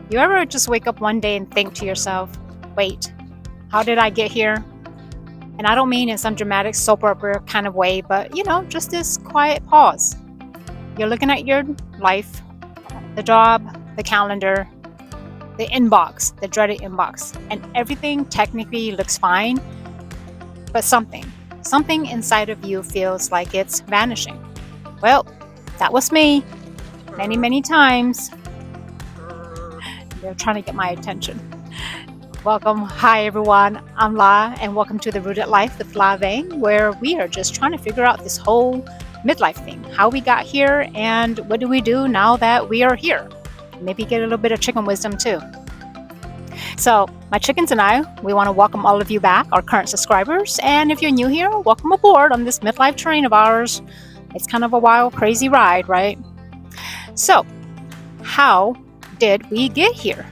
You ever just wake up one day and think to yourself, wait, how did I get here? And I don't mean in some dramatic soap opera kind of way, but just this quiet pause. You're looking at your life, the job, the calendar, the inbox, the dreaded inbox, and everything technically looks fine, but something inside of you feels like it's vanishing. Well, that was me many, many times. They're trying to get my attention. Welcome. Hi, everyone. I'm La, and welcome to the Rooted Life with Vang, where we are just trying to figure out this whole midlife thing, how we got here, and what do we do now that we are here. Maybe get a little bit of chicken wisdom too. So, my chickens and I, we want to welcome all of you back, our current subscribers, and if you're new here, welcome aboard on this midlife train of ours. It's kind of a wild, crazy ride, right? So, how did we get here?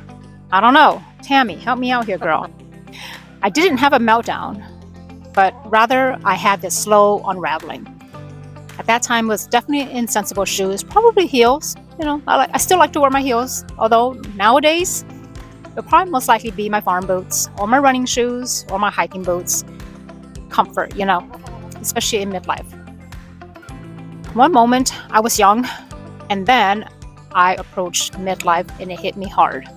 I don't know. Tammy, help me out here, girl. I didn't have a meltdown, but rather I had this slow unraveling. At that time, was definitely in sensible shoes, probably heels. I still like to wear my heels, although nowadays it'll probably most likely be my farm boots or my running shoes or my hiking boots. Comfort, especially in midlife. One moment I was young, and then I approached midlife and it hit me hard.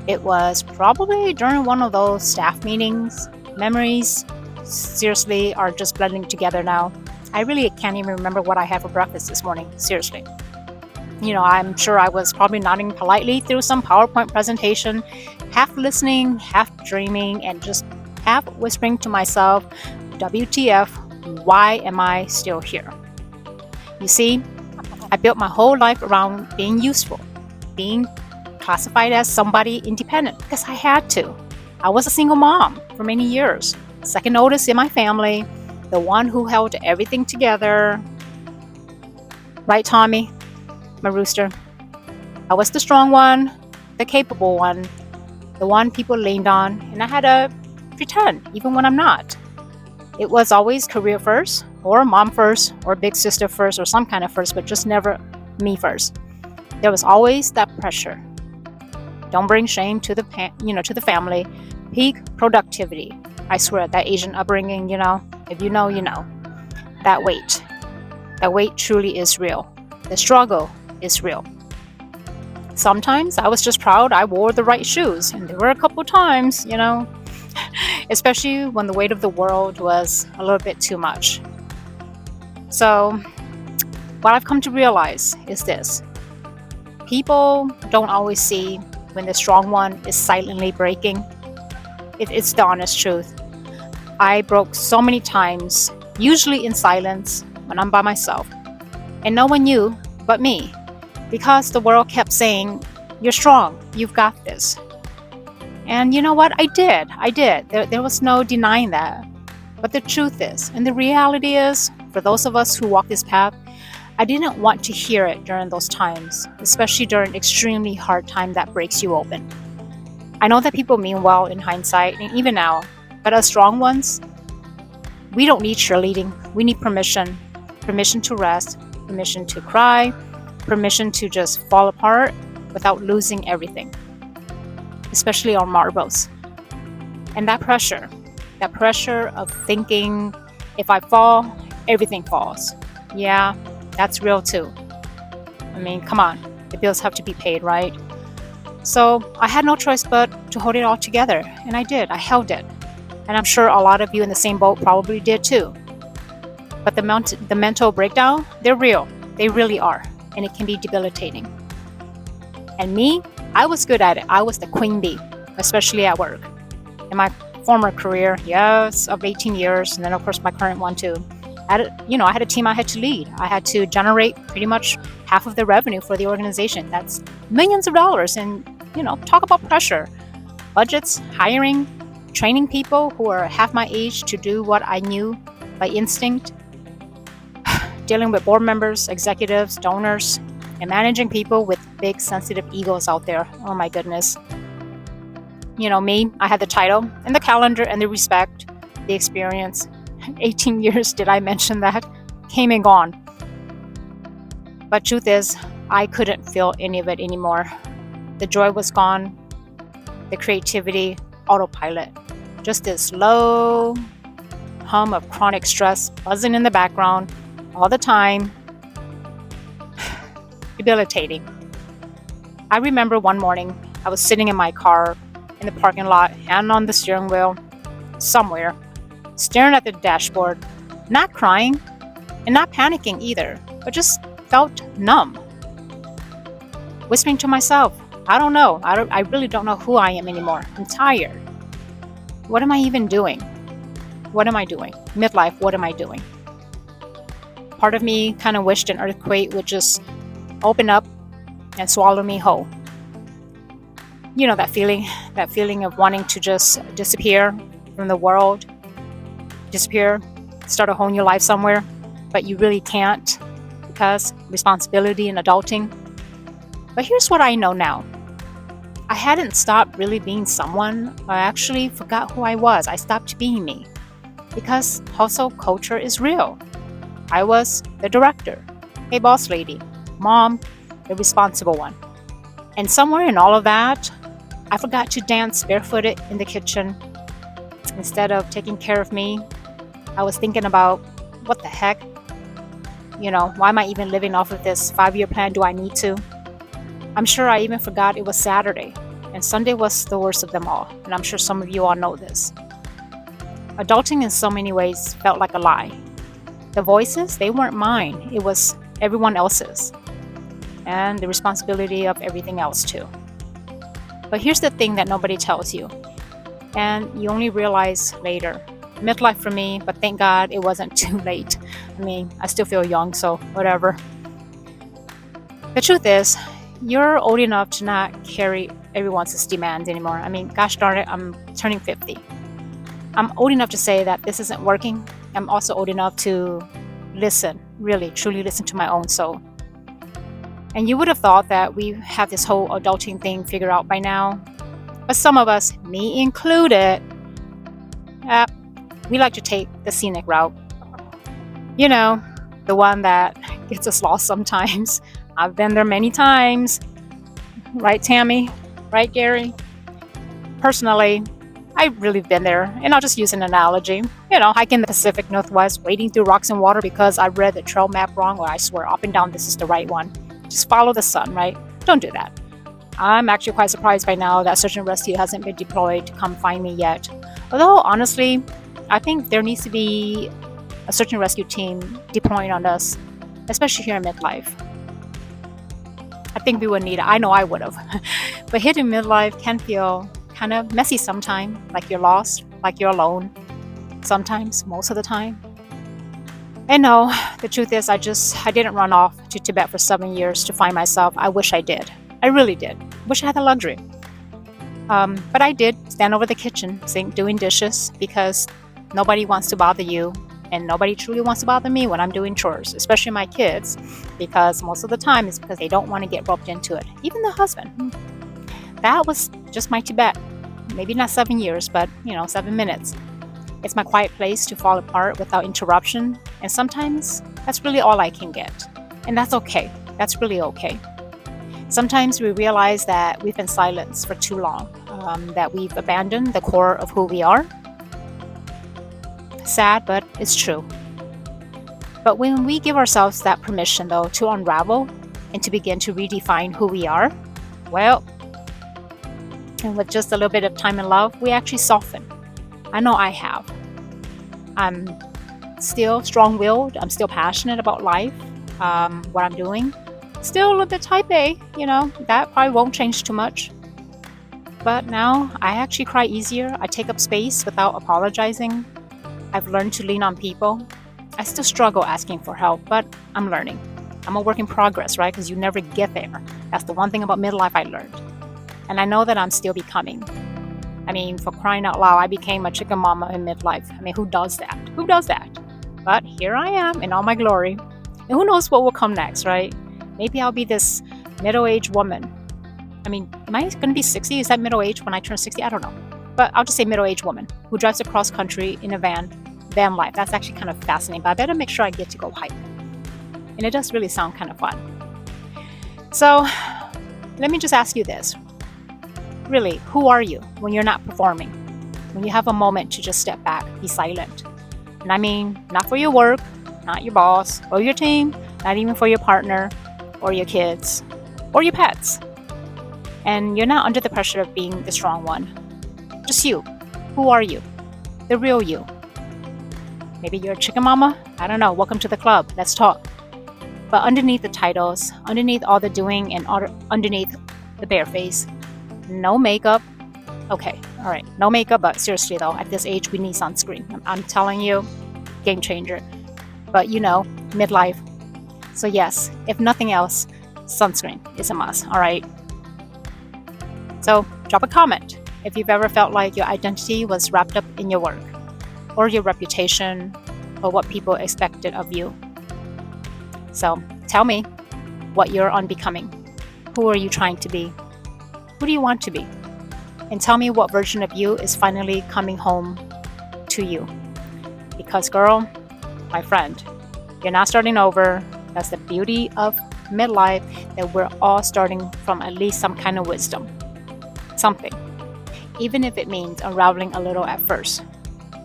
It was probably during one of those staff meetings. Memories seriously are just blending together now. I really can't even remember what I had for breakfast this morning, seriously. I'm sure I was probably nodding politely through some PowerPoint presentation, half listening, half dreaming, and just half whispering to myself, WTF, why am I still here? You see, I built my whole life around being useful, being classified as somebody independent because I had to. I was a single mom for many years, second oldest in my family, the one who held everything together. Right, Tommy? My rooster. I was the strong one, the capable one, the one people leaned on, and I had to pretend even when I'm not. It was always career first, or mom first, or big sister first, or some kind of first, but just never me first. There was always that pressure. Don't bring shame to the family. Peak productivity. I swear that Asian upbringing, if you know, you know. That weight truly is real. The struggle is real. Sometimes I was just proud I wore the right shoes, and there were a couple times, especially when the weight of the world was a little bit too much. So, what I've come to realize is this. People don't always see when the strong one is silently breaking. It's the honest truth. I broke so many times, usually in silence, when I'm by myself. And no one knew but me, because the world kept saying, you're strong, you've got this. And you know what? I did. There was no denying that. But the truth is, and the reality is, for those of us who walk this path, I didn't want to hear it during those times, especially during an extremely hard time that breaks you open. I know that people mean well in hindsight, and even now, but as strong ones, we don't need cheerleading. We need permission. Permission to rest, permission to cry, permission to just fall apart without losing everything, especially our marbles. And that pressure of thinking, if I fall, everything falls. Yeah, that's real too. I mean, come on, the bills have to be paid, right? So I had no choice but to hold it all together, and I did. I held it. And I'm sure a lot of you in the same boat probably did too. But the mental breakdown, they're real. They really are. And it can be debilitating. And me, I was good at it. I was the queen bee, especially at work. In my former career, yes, of 18 years, and then of course my current one too. I had a team I had to lead. I had to generate pretty much half of the revenue for the organization. That's millions of dollars. And, talk about pressure. Budgets, hiring, training people who are half my age to do what I knew by instinct. Dealing with board members, executives, donors, and managing people with big sensitive egos out there. Oh my goodness. Me, I had the title and the calendar and the respect, the experience. 18 years, did I mention that? Came and gone. But truth is, I couldn't feel any of it anymore. The joy was gone, the creativity, autopilot. Just this low hum of chronic stress buzzing in the background all the time. Debilitating. I remember one morning I was sitting in my car in the parking lot, hand on the steering wheel, somewhere, staring at the dashboard, not crying and not panicking either, but just felt numb. Whispering to myself, I don't know. I really don't know who I am anymore. I'm tired. What am I even doing? What am I doing? Midlife, what am I doing? Part of me kind of wished an earthquake would just open up and swallow me whole. You know that feeling of wanting to just disappear from the world, disappear, start a whole new life somewhere, but you really can't because responsibility and adulting. But here's what I know now. I hadn't stopped really being someone. I actually forgot who I was. I stopped being me because hustle culture is real. I was the director, a boss lady, mom, the responsible one. And somewhere in all of that, I forgot to dance barefooted in the kitchen. Instead of taking care of me, I was thinking about what the heck? Why am I even living off of this 5-year plan? Do I need to? I'm sure I even forgot it was Saturday, and Sunday was the worst of them all, and I'm sure some of you all know this. Adulting in so many ways felt like a lie. The voices, they weren't mine. It was everyone else's, and the responsibility of everything else too. But here's the thing that nobody tells you, and you only realize later. Midlife for me, but thank God it wasn't too late. I still feel young, so whatever. The truth is, you're old enough to not carry everyone's demands anymore. Gosh darn it, I'm turning 50. I'm old enough to say that this isn't working. I'm also old enough to listen, really, truly listen to my own soul. And you would have thought that we have this whole adulting thing figured out by now. But some of us, me included, we like to take the scenic route. The one that gets us lost sometimes. I've been there many times. Right, Tammy? Right, Gary? Personally, I've really been there, and I'll just use an analogy. Hiking the Pacific Northwest, wading through rocks and water because I read the trail map wrong, or I swear up and down this is the right one. Just follow the sun, right? Don't do that. I'm actually quite surprised by now that search and rescue hasn't been deployed to come find me yet. Although, honestly, I think there needs to be a search and rescue team deploying on us, especially here in midlife. I think we would need it. I know I would have. But hitting midlife can feel kind of messy sometimes, like you're lost, like you're alone. Sometimes, most of the time. And no, the truth is I didn't run off to Tibet for 7 years to find myself. I wish I did. I really did. Wish I had the luxury. But I did stand over the kitchen sink doing dishes because nobody wants to bother you. And nobody truly wants to bother me when I'm doing chores, especially my kids, because most of the time it's because they don't want to get roped into it. Even the husband. That was just my Tibet. Maybe not 7 years, but 7 minutes. It's my quiet place to fall apart without interruption. And sometimes that's really all I can get. And that's okay. That's really okay. Sometimes we realize that we've been silenced for too long, that we've abandoned the core of who we are. Sad, but it's true. But when we give ourselves that permission, though, to unravel and to begin to redefine who we are, well, and with just a little bit of time and love, we actually soften. I know I have. I'm still strong-willed. I'm still passionate about life, what I'm doing. Still a little bit type A, that probably won't change too much. But now I actually cry easier. I take up space without apologizing. I've learned to lean on people. I still struggle asking for help, but I'm learning. I'm a work in progress, right? Because you never get there. That's the one thing about midlife I learned. And I know that I'm still becoming. For crying out loud, I became a chicken mama in midlife. Who does that? Who does that? But here I am in all my glory. And who knows what will come next, right? Maybe I'll be this middle-aged woman. Am I going to be 60? Is that middle-aged when I turn 60? I don't know. But I'll just say middle-aged woman who drives across country in a van life. That's actually kind of fascinating, but I better make sure I get to go hike. And it does really sound kind of fun. So let me just ask you this. Really, who are you when you're not performing? When you have a moment to just step back, be silent. And I mean, not for your work, not your boss or your team, not even for your partner or your kids or your pets. And you're not under the pressure of being the strong one. Just you. Who are you? The real you. Maybe you're a chicken mama? I don't know. Welcome to the club. Let's talk. But underneath the titles, underneath all the doing, and underneath the bare face, no makeup. Okay, all right, no makeup, but seriously though, at this age, we need sunscreen. I'm telling you, game changer. But you know, midlife. So yes, if nothing else, sunscreen is a must, all right? So drop a comment if you've ever felt like your identity was wrapped up in your work, or your reputation, or what people expected of you. So tell me what you're unbecoming. Who are you trying to be? Who do you want to be? And tell me what version of you is finally coming home to you. Because girl, my friend, you're not starting over. That's the beauty of midlife, that we're all starting from at least some kind of wisdom. Something. Even if it means unraveling a little at first.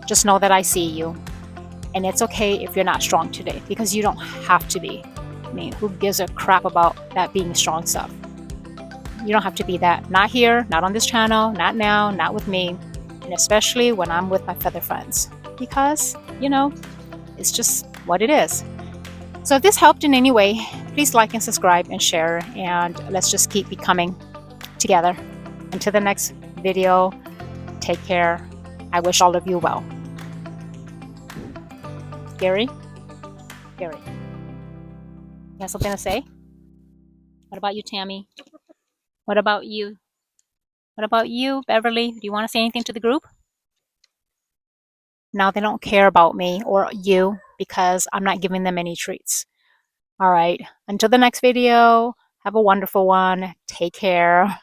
Just know that I see you. And it's okay if you're not strong today, because you don't have to be. I mean, who gives a crap about that being strong stuff? You don't have to be that. Not here, not on this channel, not now, not with me. And especially when I'm with my feather friends. Because, you know, it's just what it is. So if this helped in any way, please like and subscribe and share. And let's just keep becoming together. Until the next video, take care. I wish all of you well. Gary? Gary. You have something to say? What about you, Tammy? What about you? What about you, Beverly? Do you want to say anything to the group? Now they don't care about me or you because I'm not giving them any treats. All right. Until the next video, have a wonderful one. Take care.